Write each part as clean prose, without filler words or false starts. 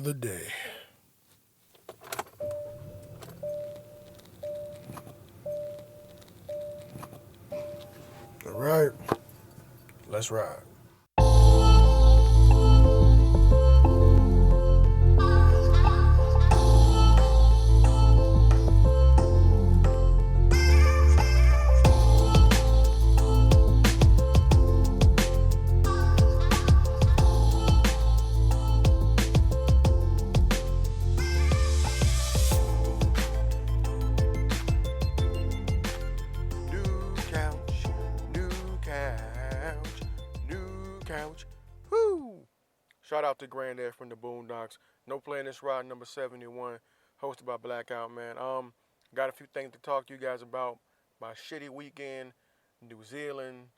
another day. All right, let's ride. New couch, new couch, new couch. Woo! Shout out to Granddad from the Boondocks. No Playing This Ride number 71, hosted by Blackout Man. Got a few things to talk to you guys about. My shitty weekend, New Zealand,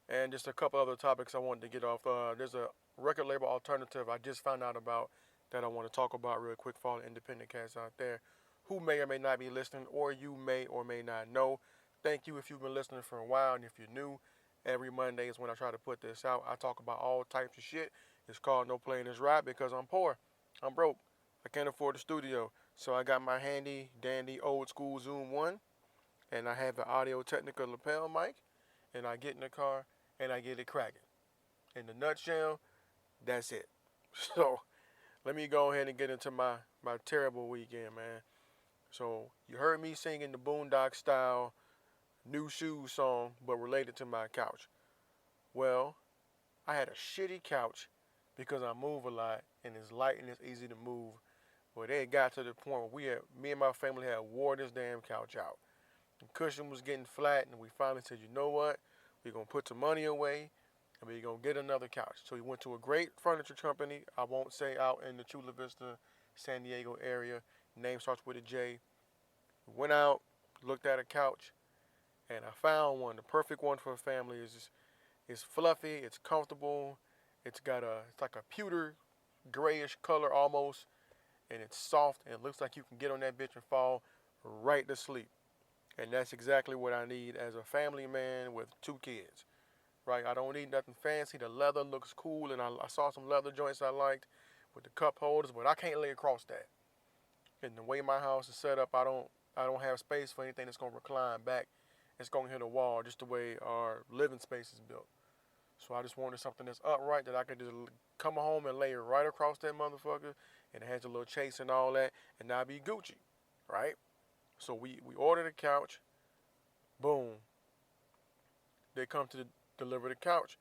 and just a couple other topics I wanted to get off. There's a record label alternative I just found out about that I want to talk about real quick for all the independent cats out there who may or may not be listening, or you may or may not know. Thank you if you've been listening for a while, and if you're new, every Monday is when I try to put this out. I talk about all types of shit. It's called No Playing This Ride because I'm poor. I'm broke. I can't afford the studio. So I got my handy dandy old school Zoom 1, and I have an Audio Technica lapel mic, and I get in the car and I get it cracking. In the nutshell, that's it. So let me go ahead and get into my terrible weekend, man. So you heard me singing the Boondock style New Shoes song, but related to my couch. Well, I had a shitty couch because I move a lot and it's light and it's easy to move. But it got to the point where me and my family had wore this damn couch out. The cushion was getting flat, and we finally said, you know what? We're gonna put some money away and we're gonna get another couch. So we went to a great furniture company. I won't say out in the Chula Vista, San Diego area. Name starts with a J. We went out, looked at a couch, and I found one. The perfect one for a family is it's fluffy, it's comfortable, it's like a pewter grayish color almost, and it's soft and it looks like you can get on that bitch and fall right to sleep. And that's exactly what I need as a family man with 2 kids. Right? I don't need nothing fancy. The leather looks cool, and I saw some leather joints I liked with the cup holders, but I can't lay across that. And the way my house is set up, I don't have space for anything that's gonna recline back. It's gonna hit a wall just the way our living space is built. So I just wanted something that's upright that I could just come home and lay it right across that motherfucker, and it has a little chase and all that, and I'll be Gucci, right? So we ordered a couch. Boom. They come to deliver the couch,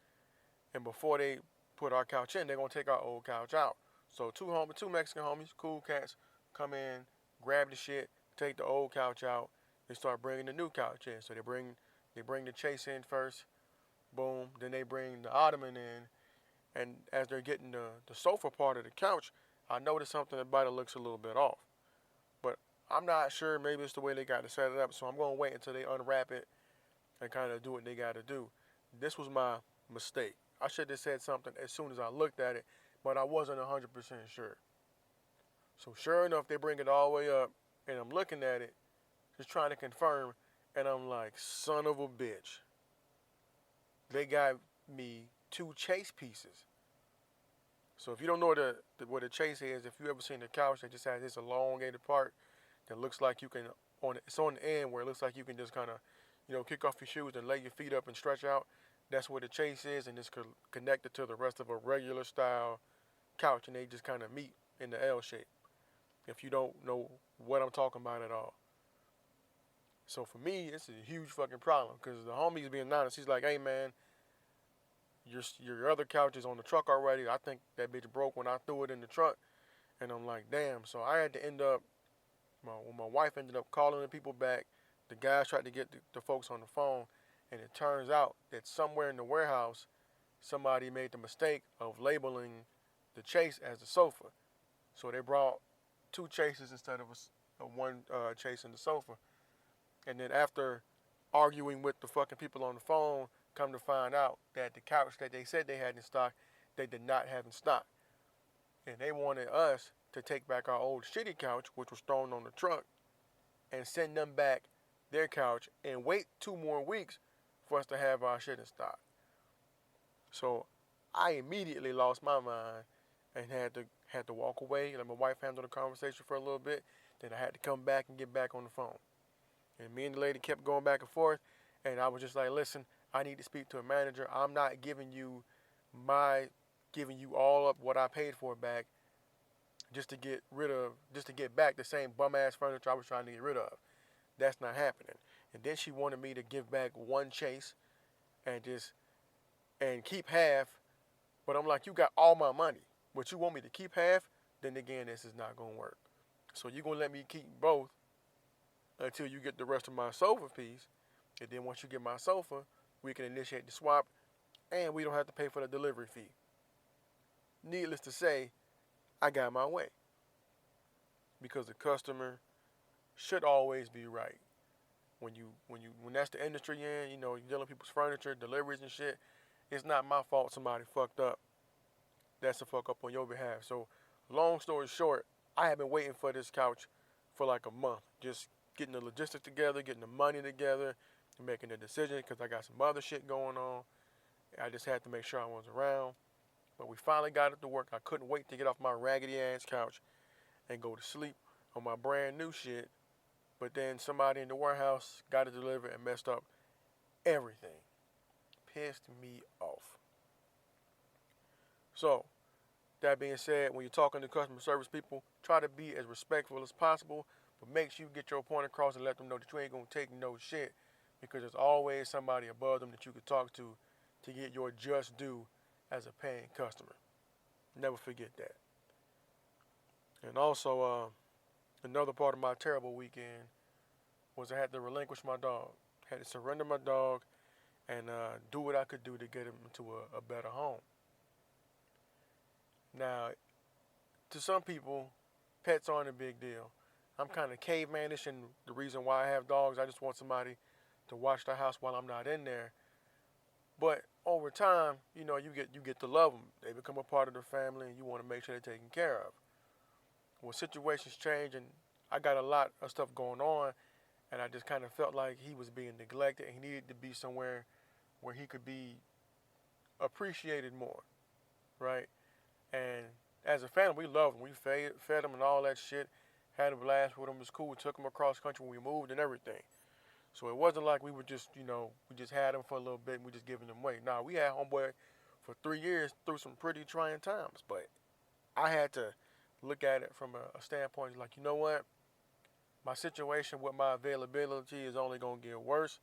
and before they put our couch in, they're gonna take our old couch out. So two Mexican homies, cool cats, come in, grab the shit, take the old couch out. They start bringing the new couch in. So they bring the chase in first. Boom. Then they bring the ottoman in, and as they're getting the sofa part of the couch, I noticed something about it looks a little bit off. But I'm not sure. Maybe it's the way they got to set it up. So I'm gonna wait until they unwrap it and kind of do what they got to do. This was my mistake. I should have said something as soon as I looked at it, but I wasn't 100% sure. So sure enough, they bring it all the way up, and I'm looking at it, just trying to confirm, and I'm like, son of a bitch. They got me 2 chase pieces. So if you don't know what a chase is, if you ever seen a couch that just has this elongated part that looks like you can, it's on the end where it looks like you can just kind of, kick off your shoes and lay your feet up and stretch out. That's what a chase is, and it's connected to the rest of a regular style couch, and they just kind of meet in the L shape. If you don't know what I'm talking about at all. So for me, it's a huge fucking problem, because the homie's being honest. He's like, hey man, your other couch is on the truck already. I think that bitch broke when I threw it in the truck. And I'm like, damn. So I had to end up, my wife ended up calling the people back. The guys tried to get the folks on the phone, and it turns out that somewhere in the warehouse, somebody made the mistake of labeling the chase as the sofa. So they brought 2 chases instead of a one chase in the sofa. And then after arguing with the fucking people on the phone, come to find out that the couch that they said they had in stock, they did not have in stock. And they wanted us to take back our old shitty couch, which was thrown on the truck, and send them back their couch and wait 2 more weeks for us to have our shit in stock. So I immediately lost my mind and Had to walk away, let my wife handle the conversation for a little bit. Then I had to come back and get back on the phone. And me and the lady kept going back and forth. And I was just like, listen, I need to speak to a manager. I'm not giving you all of what I paid for back just to get back the same bum ass furniture I was trying to get rid of. That's not happening. And then she wanted me to give back one chase and keep half. But I'm like, you got all my money. But you want me to keep half? Then again, this is not gonna work. So you're gonna let me keep both until you get the rest of my sofa piece. And then once you get my sofa, we can initiate the swap and we don't have to pay for the delivery fee. Needless to say, I got my way. Because the customer should always be right. When that's the industry you're in, you're dealing with people's furniture, deliveries and shit, it's not my fault somebody fucked up. That's a fuck up on your behalf. So, long story short, I have been waiting for this couch for like a month. Just getting the logistics together, getting the money together, and making a decision because I got some other shit going on. I just had to make sure I was around. But we finally got it to work. I couldn't wait to get off my raggedy ass couch and go to sleep on my brand new shit. But then somebody in the warehouse got it delivered and messed up everything. Pissed me off. So, that being said, when you're talking to customer service people, try to be as respectful as possible, but make sure you get your point across and let them know that you ain't gonna take no shit, because there's always somebody above them that you could talk to get your just due as a paying customer. Never forget that. And also, another part of my terrible weekend was I had to relinquish my dog. Had to surrender my dog and do what I could do to get him into a better home. Now, to some people, pets aren't a big deal. I'm kind of cavemanish, and the reason why I have dogs, I just want somebody to watch the house while I'm not in there. But over time, you get to love them. They become a part of the family, and you want to make sure they're taken care of. Well, situations change, and I got a lot of stuff going on, and I just kind of felt like he was being neglected, and he needed to be somewhere where he could be appreciated more, right? And as a family, we loved him. We fed him and all that shit. Had a blast with him. It was cool. We took him across country when we moved and everything. So it wasn't like we were just, we just had him for a little bit and we just giving him away. Nah, we had homeboy for 3 years through some pretty trying times. But I had to look at it from a standpoint like, you know what? My situation with my availability is only going to get worse.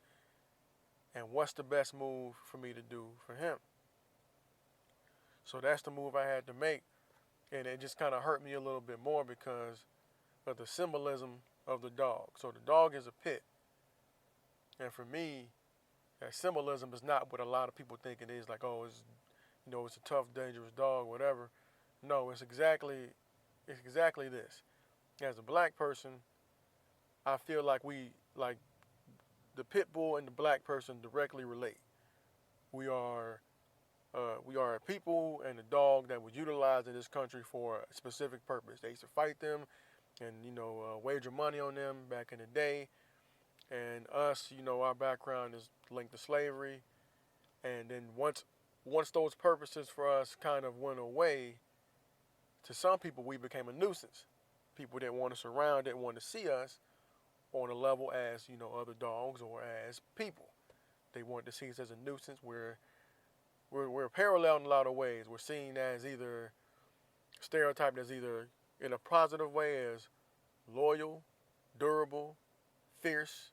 And what's the best move for me to do for him? So that's the move I had to make. And it just kind of hurt me a little bit more because of the symbolism of the dog. So the dog is a pit. And for me, that symbolism is not what a lot of people think it is. Like, oh, it's a tough, dangerous dog, whatever. No, it's exactly this. As a black person, I feel like the pit bull and the black person directly relate. We are a people and a dog that was utilized in this country for a specific purpose. They used to fight them and, wager money on them back in the day. And us, our background is linked to slavery. And then once those purposes for us kind of went away, to some people we became a nuisance. People didn't want us around, didn't want to see us on a level as, other dogs or as people. They wanted to see us as a nuisance. We're parallel in a lot of ways. We're seen as either stereotyped as either in a positive way as loyal, durable, fierce.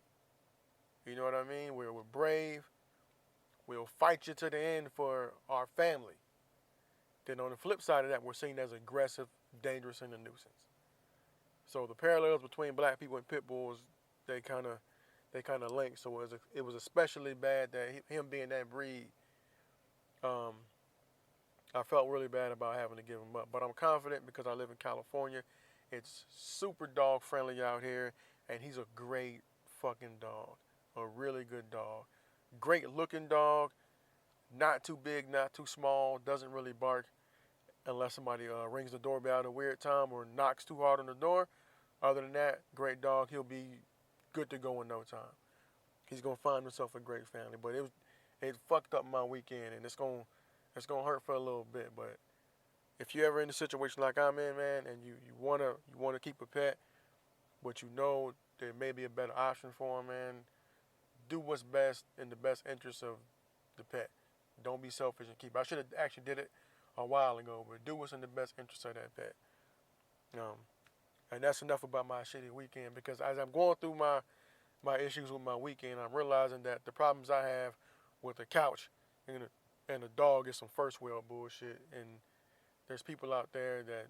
You know what I mean? We're brave. We'll fight you to the end for our family. Then on the flip side of that, we're seen as aggressive, dangerous, and a nuisance. So the parallels between black people and pit bulls, they kind of link. So it was especially bad that him being that breed. I felt really bad about having to give him up, but I'm confident because I live in California. It's super dog friendly out here, and he's a great fucking dog, a really good dog, great looking dog, not too big, not too small, doesn't really bark unless somebody rings the doorbell at a weird time or knocks too hard on the door. Other than that, great dog. He'll be good to go in no time. He's gonna find himself a great family, but it fucked up my weekend, and it's gonna hurt for a little bit, but if you're ever in a situation like I'm in, man, and you wanna keep a pet, but you know there may be a better option for him, man, do what's best in the best interest of the pet. Don't be selfish and keep. I should have actually did it a while ago, but do what's in the best interest of that pet. Um, and that's enough about my shitty weekend because as I'm going through my issues with my weekend, I'm realizing that the problems I have with the couch and the dog is some first world bullshit. And there's people out there that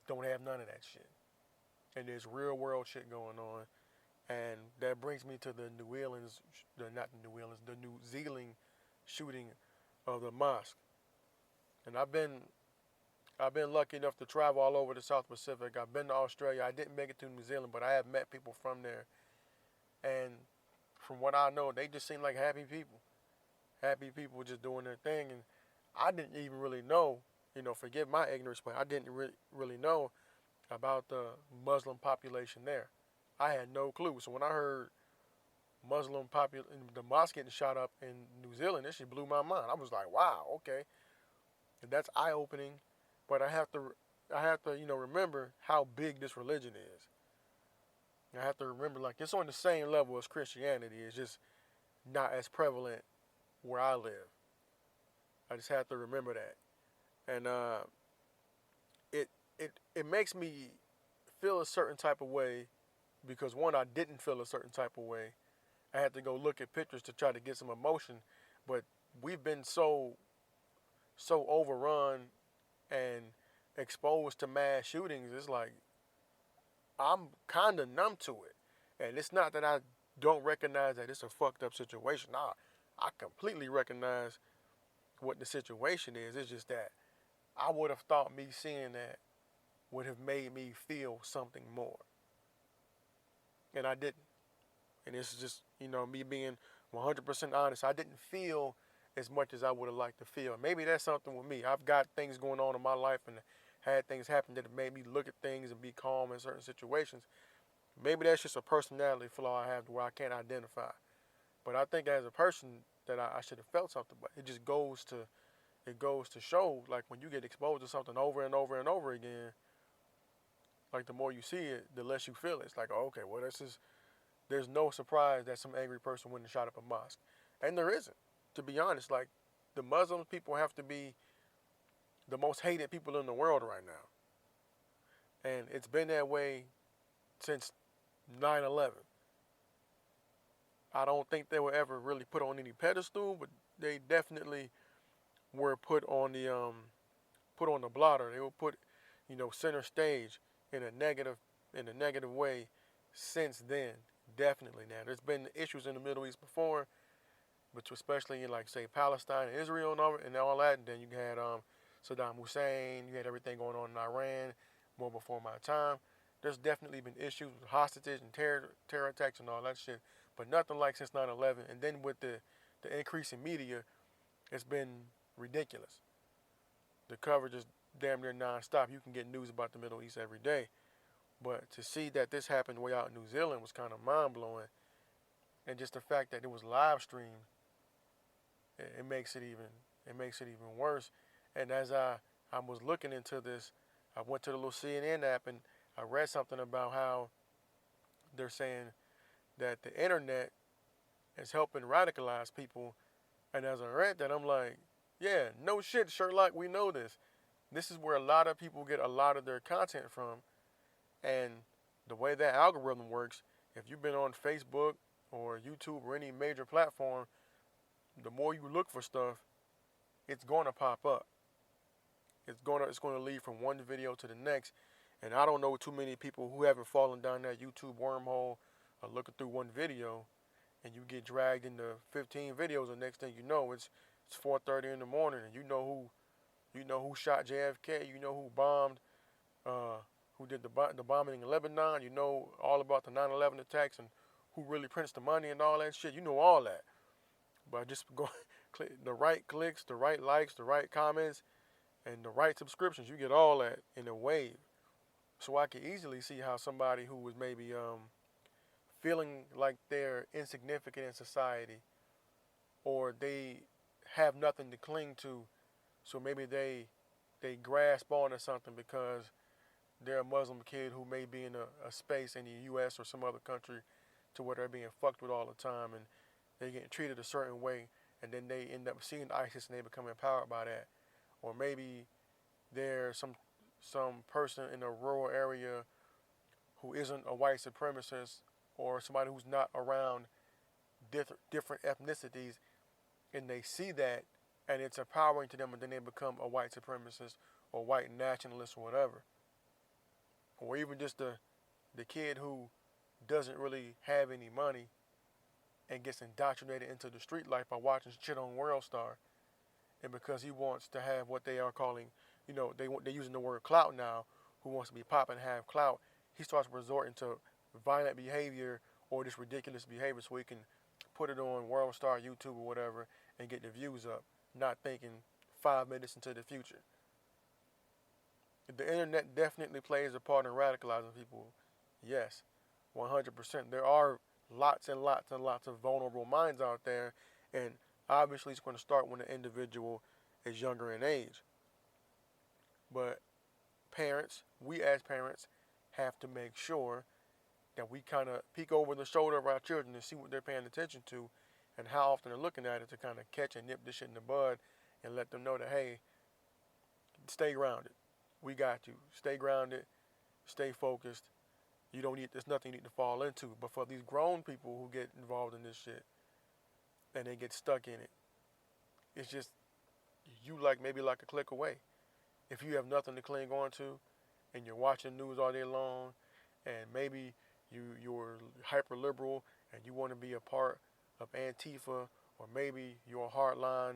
don't have none of that shit. And there's real world shit going on. And that brings me to the the New Zealand shooting of the mosque. And I've been lucky enough to travel all over the South Pacific. I've been to Australia. I didn't make it to New Zealand, but I have met people from there. And from what I know, they just seem like happy people. Happy people just doing their thing. And I didn't even really know, forgive my ignorance, but I didn't really know about the Muslim population there. I had no clue. So when I heard the mosque getting shot up in New Zealand, this shit blew my mind. I was like, wow, okay. And that's eye opening. But I have to remember how big this religion is. I have to remember, like, it's on the same level as Christianity. It's just not as prevalent where I live. I just have to remember that. And it makes me feel a certain type of way because, one, I didn't feel a certain type of way. I had to go look at pictures to try to get some emotion. But we've been so overrun and exposed to mass shootings. It's like I'm kind of numb to it. And it's not that I don't recognize that it's a fucked up situation. Nah, I completely recognize what the situation is. It's just that I would have thought me seeing that would have made me feel something more. And I didn't. And it's just, me being 100% honest. I didn't feel as much as I would have liked to feel. Maybe that's something with me. I've got things going on in my life and had things happen that have made me look at things and be calm in certain situations. Maybe that's just a personality flaw I have where I can't identify. But I think as a person that I should have felt something. But it just goes to show, like, when you get exposed to something over and over and over again, like, the more you see it, the less you feel it. It's like, oh, okay, well, there's no surprise that some angry person went and shot up a mosque. And there isn't, to be honest. Like, the Muslim people have to be the most hated people in the world right now. And it's been that way since 9/11. I don't think they were ever really put on any pedestal, but they definitely were put on the blotter. They were put, center stage in a negative way since then. Definitely. Now, there's been issues in the Middle East before, but especially in, like, say, Palestine and Israel and all that. And then you had Saddam Hussein. You had everything going on in Iran more before my time. There's definitely been issues with hostages and terror attacks and all that shit, but nothing like since 9/11. And then with the increase in media, it's been ridiculous. The coverage is damn near nonstop. You can get news about the Middle East every day. But to see that this happened way out in New Zealand was kind of mind-blowing. And just the fact that it was live streamed, it makes it even worse. And as I was looking into this, I went to the little CNN app and I read something about how they're saying that the internet is helping radicalize people. And as I read that, I'm like, yeah, no shit, Sherlock, we know this. This is where a lot of people get a lot of their content from. And the way that algorithm works, if you've been on Facebook or YouTube or any major platform, the more you look for stuff, it's going to pop up. It's going to lead from one video to the next. And I don't know too many people who haven't fallen down that YouTube wormhole or looking through one video and you get dragged into 15 videos. The next thing you know, it's 4:30 in the morning and you know who shot JFK, you know who bombed, who did the bombing in Lebanon, you know all about the 9/11 attacks and who really prints the money and all that shit. You know all that. But just go click the right clicks, the right likes, the right comments, and the right subscriptions, you get all that in a wave. So I can easily see how somebody who was maybe feeling like they're insignificant in society or they have nothing to cling to, so maybe they they grasp onto something because they're a Muslim kid who may be in a space in the U.S. or some other country to where they're being fucked with all the time and they're getting treated a certain way, and then they end up seeing ISIS and they become empowered by that. Or maybe there's some person in a rural area who isn't a white supremacist or somebody who's not around different ethnicities, and they see that and it's empowering to them, and then they become a white supremacist or white nationalist or whatever. Or even just the kid who doesn't really have any money and gets indoctrinated into the street life by watching shit on World Star, and because he wants to have what they are calling, they're using the word clout now, who wants to be popping and have clout, he starts resorting to violent behavior or this ridiculous behavior so he can put it on World Star, YouTube, or whatever, and get the views up, not thinking 5 minutes into the future. The internet definitely plays a part in radicalizing people. Yes, 100%. There are lots and lots and lots of vulnerable minds out there, and obviously it's going to start when the individual is younger in age. But we as parents, have to make sure that we kind of peek over the shoulder of our children and see what they're paying attention to and how often they're looking at it, to kind of catch and nip this shit in the bud and let them know that, hey, stay grounded. We got you. Stay grounded. Stay focused. There's nothing you need to fall into. But for these grown people who get involved in this shit and they get stuck in it, it's just maybe like a click away. If you have nothing to cling on to and you're watching news all day long, and maybe you're hyper liberal and you want to be a part of Antifa, or maybe you're a hardline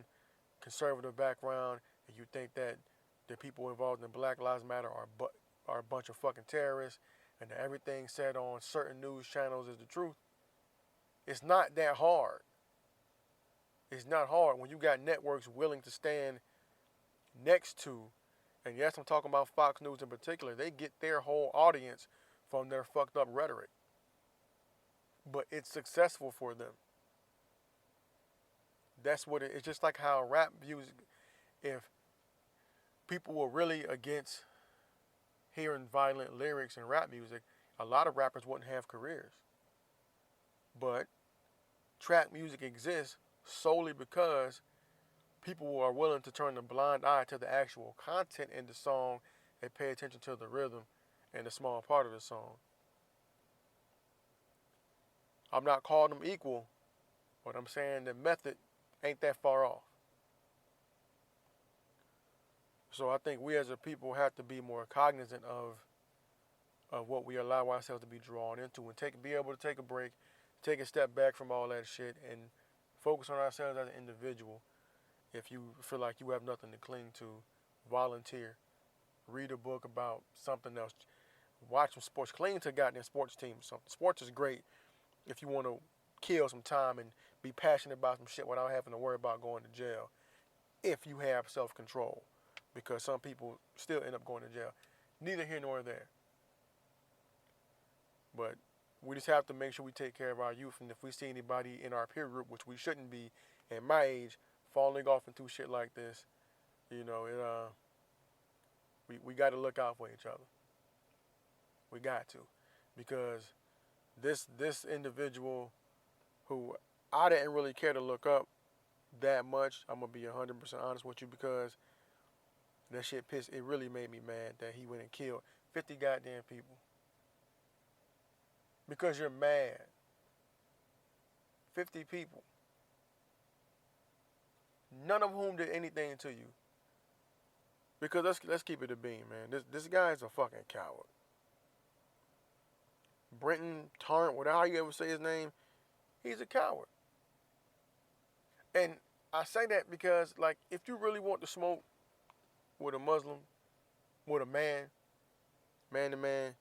conservative background and you think that the people involved in Black Lives Matter are a bunch of fucking terrorists, and that everything said on certain news channels is the truth. It's not that hard. It's not hard when you got networks willing to stand next to, and yes, I'm talking about Fox News in particular, they get their whole audience from their fucked up rhetoric. But it's successful for them. That's what it's just like how rap music, if people were really against hearing violent lyrics in rap music, a lot of rappers wouldn't have careers. But trap music exists solely because people are willing to turn a blind eye to the actual content in the song and pay attention to the rhythm and the small part of the song. I'm not calling them equal, but I'm saying the method ain't that far off. So I think we as a people have to be more cognizant of what we allow ourselves to be drawn into, and be able to take a break, take a step back from all that shit, and focus on ourselves as an individual. If you feel like you have nothing to cling to, volunteer. Read a book about something else. Watch some sports. Cling to a goddamn sports team or something. Sports is great if you want to kill some time and be passionate about some shit without having to worry about going to jail. If you have self-control. Because some people still end up going to jail. Neither here nor there. But we just have to make sure we take care of our youth. And if we see anybody in our peer group, which we shouldn't be at my age, falling off into shit like this, we got to look out for each other. We got to. Because this individual who I didn't really care to look up that much, I'm going to be 100% honest with you, because that shit it really made me mad that he went and killed 50 goddamn people. Because you're mad. 50 people. None of whom did anything to you. Because let's keep it a beam, man. This guy is a fucking coward. Brenton Tarrant, whatever you ever say his name, he's a coward. And I say that because, like, if you really want to smoke with a Muslim, with a man to man,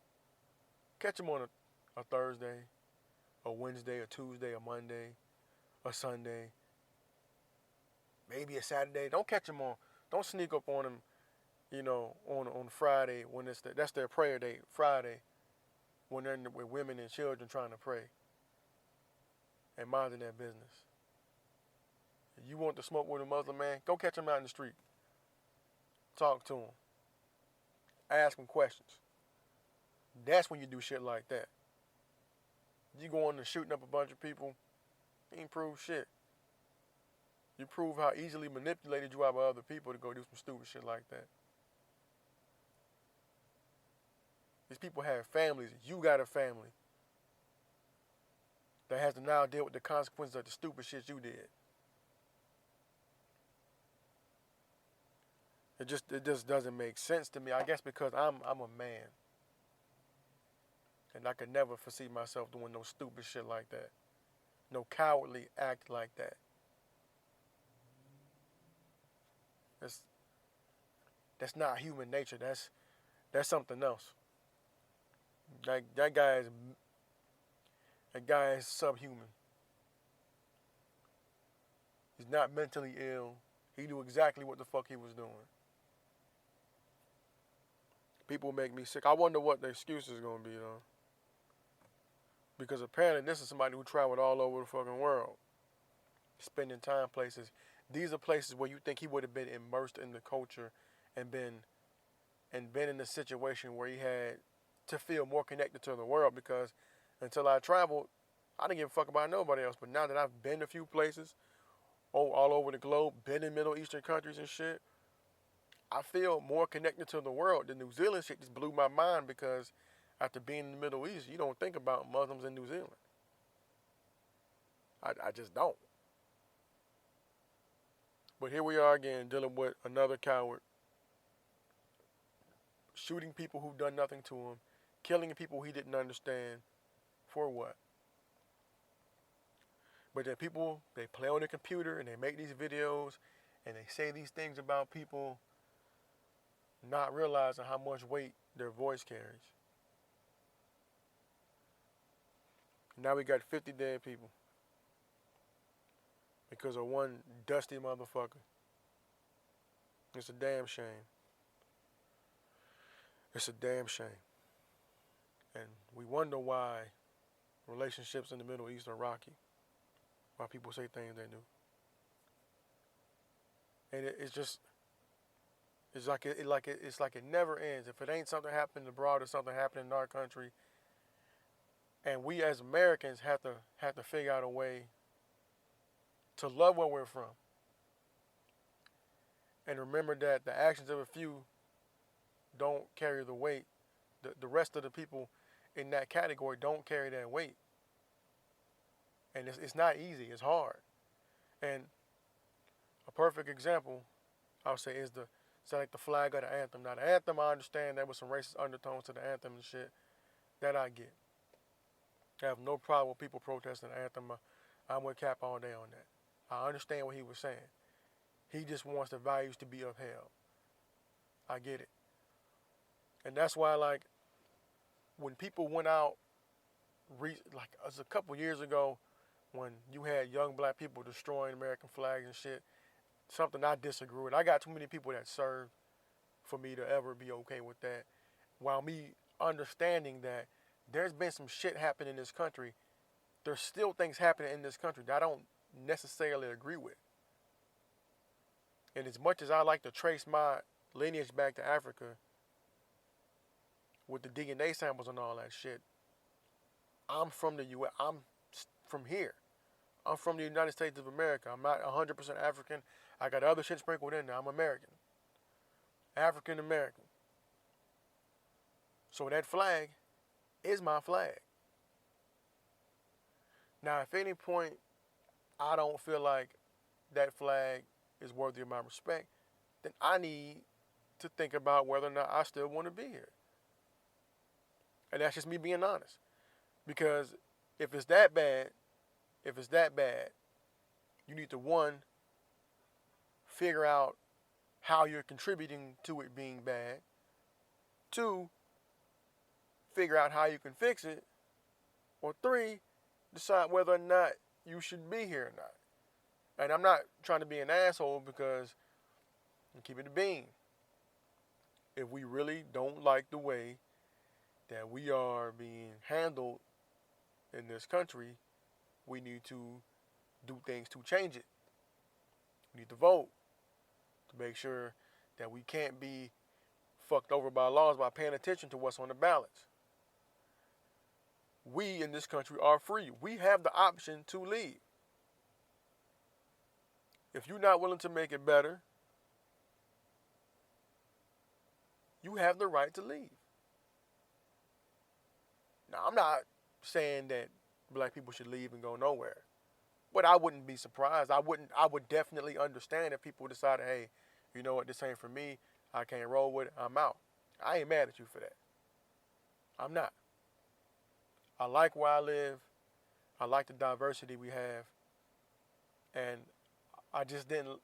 catch him on a Thursday, a Wednesday, a Tuesday, a Monday, a Sunday, maybe a Saturday. Don't sneak up on him, on Friday when that's their prayer day, Friday, when they're with women and children trying to pray and minding their business. If you want to smoke with a Muslim man, go catch him out in the street. talk to them, ask them questions. That's when you do shit like that. You go on and shooting up a bunch of people, you ain't prove shit. You prove how easily manipulated you are by other people to go do some stupid shit like that. These people have families. You got a family that has to now deal with the consequences of the stupid shit you did. It just doesn't make sense to me. I guess because I'm a man. And I could never foresee myself doing no stupid shit like that. No cowardly act like that. That's not human nature. That's something else. That guy is subhuman. He's not mentally ill. He knew exactly what the fuck he was doing. People make me sick. I wonder what the excuse is gonna be though. Because apparently this is somebody who traveled all over the fucking world, spending time places. These are places where you think he would have been immersed in the culture and been in a situation where he had to feel more connected to the world, because until I traveled, I didn't give a fuck about nobody else. But now that I've been a few places, all over the globe, been in Middle Eastern countries and shit, I feel more connected to the world. The New Zealand shit just blew my mind, because after being in the Middle East, you don't think about Muslims in New Zealand. I just don't. But here we are again, dealing with another coward, shooting people who've done nothing to him, killing people he didn't understand. For what? But then people, they play on the computer and they make these videos and they say these things about people, not realizing how much weight their voice carries. Now we got 50 dead people because of one dusty motherfucker. It's a damn shame. It's a damn shame. And we wonder why relationships in the Middle East are rocky. Why people say things they do. And it's like it never ends. If it ain't something happening abroad or something happening in our country, and we as Americans have to figure out a way to love where we're from. And remember that the actions of a few don't carry the weight. The rest of the people in that category don't carry that weight. And it's not easy. It's hard. And a perfect example, I would say, is like the flag or the anthem. Now, the anthem, I understand there was some racist undertones to the anthem and shit. That I get. I have no problem with people protesting the anthem. I'm with Cap all day on that. I understand what he was saying. He just wants the values to be upheld. I get it. And that's why, like, when people went out, like, it was a couple years ago, when you had young black people destroying American flags and shit, something I disagree with. I got too many people that served for me to ever be okay with that. While me understanding that there's been some shit happening in this country, there's still things happening in this country that I don't necessarily agree with. And as much as I like to trace my lineage back to Africa with the DNA samples and all that shit, I'm from the U.S. I'm from here. I'm from the United States of America. I'm not 100% African. I got other shit sprinkled in there. I'm American. African American. So that flag is my flag. Now, if at any point I don't feel like that flag is worthy of my respect, then I need to think about whether or not I still want to be here. And that's just me being honest. Because if it's that bad, you need to, one, figure out how you're contributing to it being bad. Two, figure out how you can fix it. Or three, decide whether or not you should be here or not. And I'm not trying to be an asshole, because, and keep it a bean, if we really don't like the way that we are being handled in this country, we need to do things to change it. We need to vote to make sure that we can't be fucked over by laws by paying attention to what's on the ballots. We in this country are free. We have the option to leave. If you're not willing to make it better, you have the right to leave. Now, I'm not saying that black people should leave and go nowhere, but I wouldn't be surprised. I would definitely understand if people decided, hey, you know what, this ain't for me. I can't roll with it. I'm out. I ain't mad at you for that. I'm not. I like where I live. I like the diversity we have. And I didn't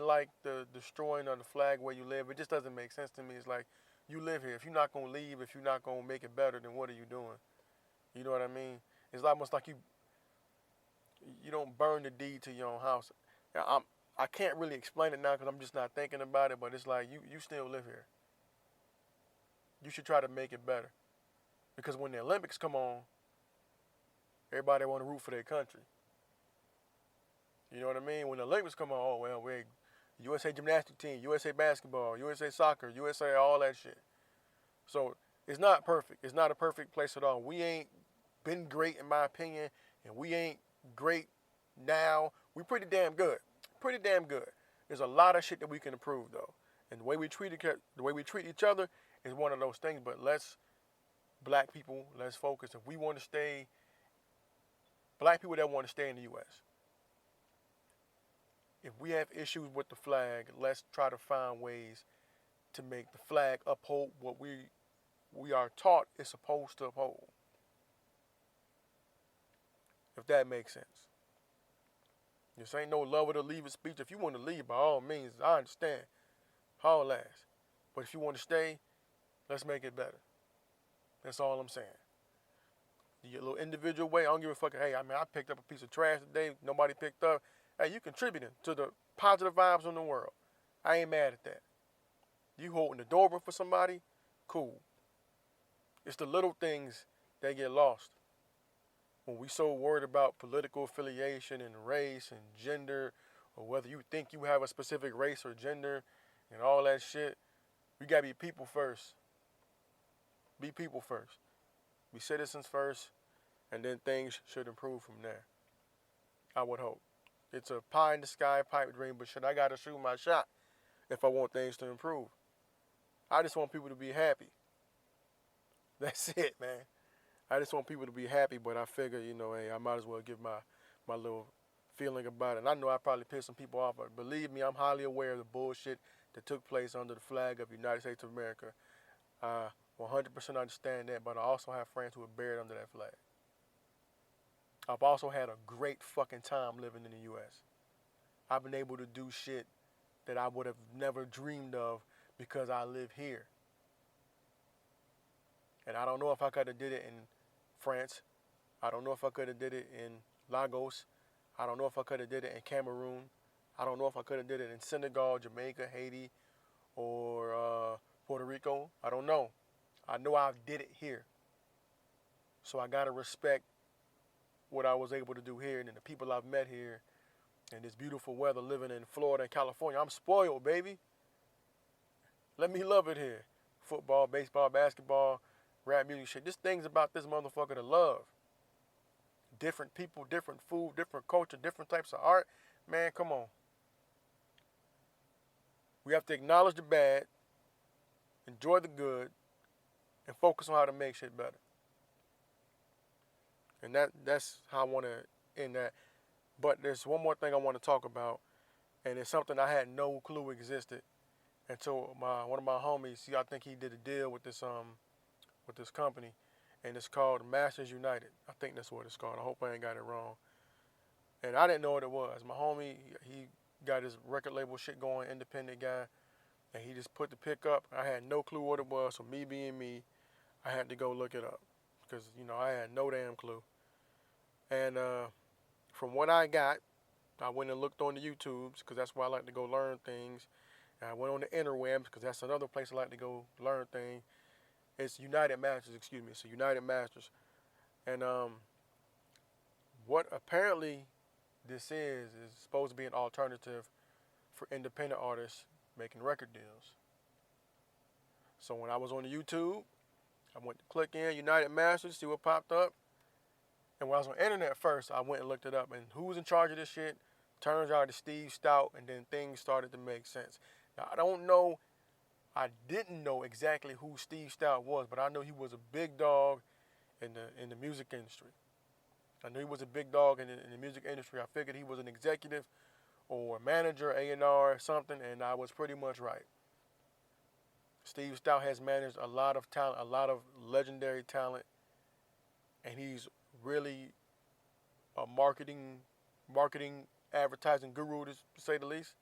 like the destroying of the flag where you live. It just doesn't make sense to me. It's like, you live here. If you're not going to leave, if you're not going to make it better, then what are you doing? You know what I mean? It's almost like you don't burn the deed to your own house. Now, I can't really explain it now because I'm just not thinking about it, but it's like you still live here. You should try to make it better. Because when the Olympics come on, everybody want to root for their country. You know what I mean? When the Olympics come on, oh, well, we're USA gymnastic team, USA basketball, USA soccer, USA, all that shit. So it's not perfect. It's not a perfect place at all. We ain't been great, in my opinion, and we ain't great now. We pretty damn good. Pretty damn good. There's a lot of shit that we can improve, though. And the way we treat each other is one of those things. But black people, let's focus. If we want to stay, black people that want to stay in the U.S., if we have issues with the flag, let's try to find ways to make the flag uphold what we are taught it's supposed to uphold. If that makes sense. This ain't no love it or leave it speech. If you want to leave, by all means, I understand. Haul ass. But if you want to stay, let's make it better. That's all I'm saying. Your little individual way, I don't give a fuck. Hey, I picked up a piece of trash today. Nobody picked up. Hey, you contributing to the positive vibes in the world. I ain't mad at that. You holding the door open for somebody, cool. It's the little things that get lost. When we so worried about political affiliation and race and gender, or whether you think you have a specific race or gender and all that shit, we gotta be people first. Be people first. Be citizens first, and then things should improve from there. I would hope. It's a pie in the sky pipe dream, but shit, I gotta shoot my shot if I want things to improve. I just want people to be happy. That's it, man. I just want people to be happy, but I figure, hey, I might as well give my little feeling about it. And I know I probably pissed some people off, but believe me, I'm highly aware of the bullshit that took place under the flag of the United States of America. I 100% understand that, but I also have friends who are buried under that flag. I've also had a great fucking time living in the U.S. I've been able to do shit that I would have never dreamed of because I live here. And I don't know if I could have did it in France. I don't know if I could have did it in Lagos. I don't know if I could have did it in Cameroon. I don't know if I could have did it in Senegal, Jamaica, Haiti, or Puerto Rico. I don't know. I know I did it here. So I got to respect what I was able to do here and the people I've met here and this beautiful weather living in Florida and California. I'm spoiled, baby. Let me love it here. Football, baseball, basketball, rap music, shit. This thing's about this motherfucker to love. Different people, different food, different culture, different types of art. Man, come on. We have to acknowledge the bad, enjoy the good, and focus on how to make shit better. And that's how I want to end that. But there's one more thing I want to talk about, and it's something I had no clue existed until one of my homies, I think he did a deal with this company, and it's called Masters United. I think that's what it's called. I hope I ain't got it wrong. And I didn't know what it was. My homie, he got his record label shit going, independent guy, and he just put the pick up. I had no clue what it was, so me being me, I had to go look it up because, I had no damn clue. And from what I got, I went and looked on the YouTubes because that's where I like to go learn things. And I went on the interwebs because that's another place I like to go learn things. It's United Masters, So United Masters. And what apparently this is supposed to be an alternative for independent artists making record deals. So when I was on the YouTube, I went to click in United Masters, see what popped up. And when I was on the internet first, I went and looked it up. And who was in charge of this shit? Turns out it's Steve Stout, and then things started to make sense. Now, I didn't know exactly who Steve Stout was, but I knew he was a big dog in the music industry. I knew he was a big dog in the music industry. I figured he was an executive or a manager, A&R, something, and I was pretty much right. Steve Stout has managed a lot of talent, a lot of legendary talent, and he's really a marketing, advertising guru, to say the least.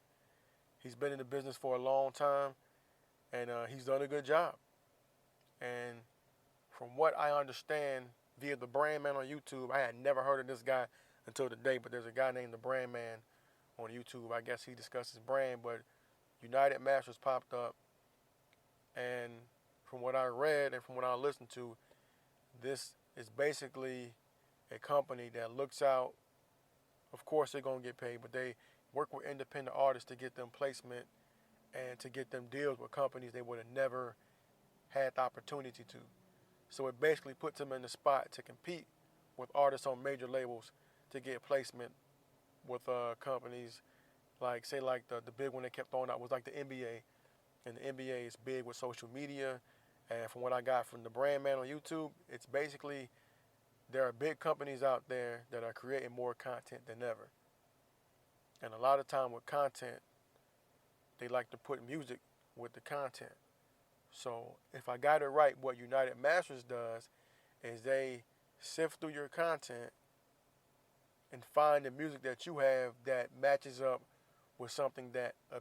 He's been in the business for a long time, and he's done a good job. And from what I understand via the Brand Man on YouTube, I had never heard of this guy until today, but there's a guy named the Brand Man on YouTube. I guess he discusses brand, but United Masters popped up, and from what I read and from what I listened to, this is basically a company that looks out. Of course they're going to get paid, but they work with independent artists to get them placement and to get them deals with companies they would have never had the opportunity to. So it basically puts them in the spot to compete with artists on major labels to get placement with companies like, say, like the big one they kept throwing out was like the NBA. And the NBA is big with social media. And from what I got from the Brand Man on YouTube, it's basically there are big companies out there that are creating more content than ever. And a lot of time with content, they like to put music with the content. So if I got it right, what United Masters does is they sift through your content and find the music that you have that matches up with something that a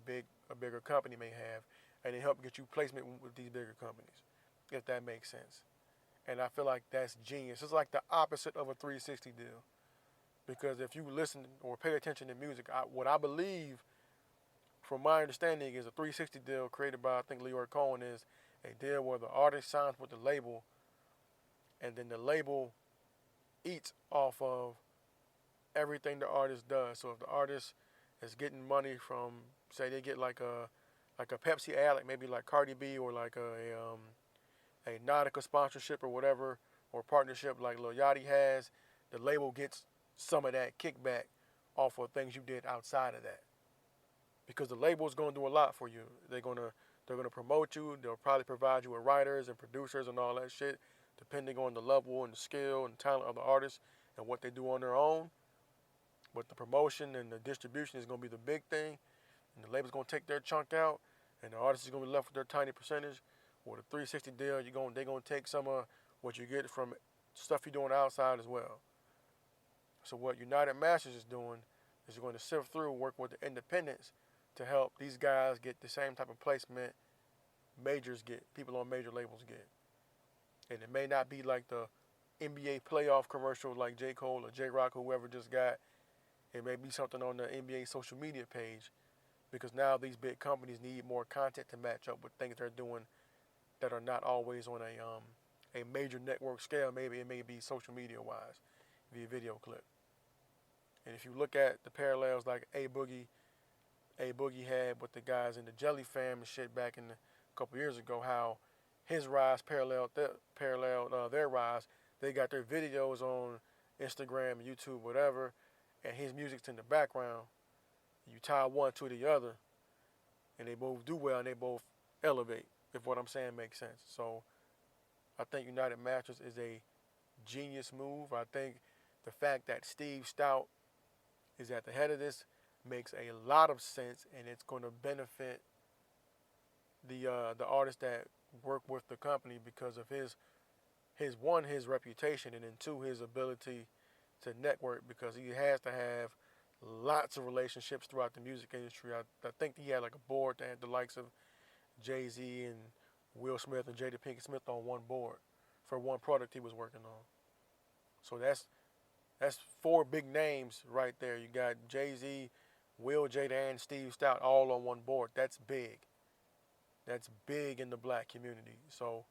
bigger company may have, and they help get you placement with these bigger companies, if that makes sense. And I feel like that's genius. It's like the opposite of a 360 deal. Because if you listen or pay attention to music, what I believe, from my understanding, is a 360 deal created by, I think, Leroy Cohen, is a deal where the artist signs with the label, and then the label eats off of everything the artist does. So if the artist is getting money from, say, they get like a Pepsi ad, like maybe like Cardi B, or like a Nautica sponsorship or whatever, or partnership like Lil Yachty has, the label gets some of that kickback off of things you did outside of that. Because the label is going to do a lot for you. They're going to promote you. They'll probably provide you with writers and producers and all that shit, depending on the level and the skill and talent of the artist and what they do on their own. But the promotion and the distribution is going to be the big thing. And the label's going to take their chunk out, and the artist is going to be left with their tiny percentage. Or the 360 deal, they're going to take some of what you get from stuff you're doing outside as well. So what United Masters is doing is you're going to sift through, work with the independents to help these guys get the same type of placement majors get, people on major labels get. And it may not be like the NBA playoff commercial like J. Cole or J. Rock, whoever just got. It may be something on the NBA social media page, because now these big companies need more content to match up with things they're doing that are not always on a major network scale. Maybe it may be social media wise via video clip. And if you look at the parallels like A Boogie had with the guys in the Jelly Fam and shit back in a couple years ago, how his rise paralleled their rise. They got their videos on Instagram, YouTube, whatever, and his music's in the background. You tie one to the other, and they both do well, and they both elevate, if what I'm saying makes sense. So I think United Masters is a genius move. I think the fact that Steve Stout is at the head of this makes a lot of sense, and it's going to benefit the artists that work with the company because of his reputation, and then two, his ability to network, because he has to have lots of relationships throughout the music industry. I think he had like a board that had the likes of Jay-Z and Will Smith and Jada Pinkett Smith on one board for one product he was working on. So that's four big names right there. You got Jay-Z, Will, Jada, and Steve Stout all on one board. That's big. That's big in the black community. So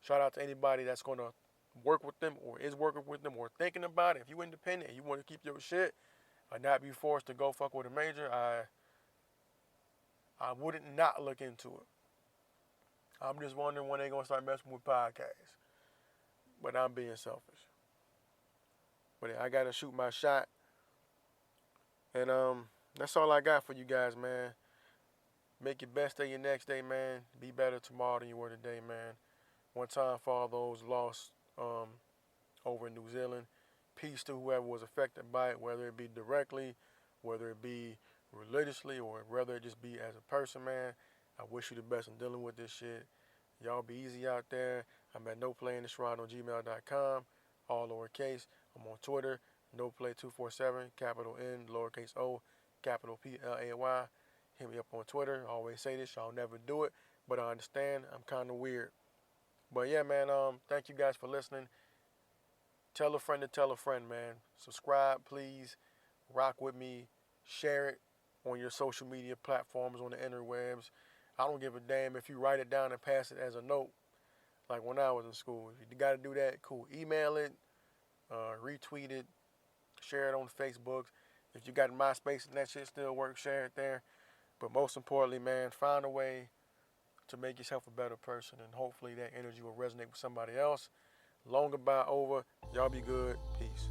shout out to anybody that's going to work with them or is working with them or thinking about it. If you're independent and you want to keep your shit or not be forced to go fuck with a major, I wouldn't not look into it. I'm just wondering when they're going to start messing with podcasts. But I'm being selfish. But I got to shoot my shot. And that's all I got for you guys, man. Make your best day your next day, man. Be better tomorrow than you were today, man. One time for all those lost over in New Zealand. Peace to whoever was affected by it, whether it be directly, whether it be religiously, or whether it just be as a person, man. I wish you the best in dealing with this shit. Y'all be easy out there. I'm at noplayinthisrod on gmail.com, all lowercase. I'm on Twitter, noplay247, capital N, lowercase o, capital Play. Hit me up on Twitter. I always say this, y'all never do it, but I understand. I'm kind of weird. But yeah, man, thank you guys for listening. Tell a friend to tell a friend, man. Subscribe, please. Rock with me. Share it on your social media platforms on the interwebs. I don't give a damn if you write it down and pass it as a note, like when I was in school. If you got to do that, cool. Email it, retweet it, share it on Facebook. If you got MySpace and that shit still works, share it there. But most importantly, man, find a way to make yourself a better person, and hopefully that energy will resonate with somebody else. Long about over. Y'all be good. Peace.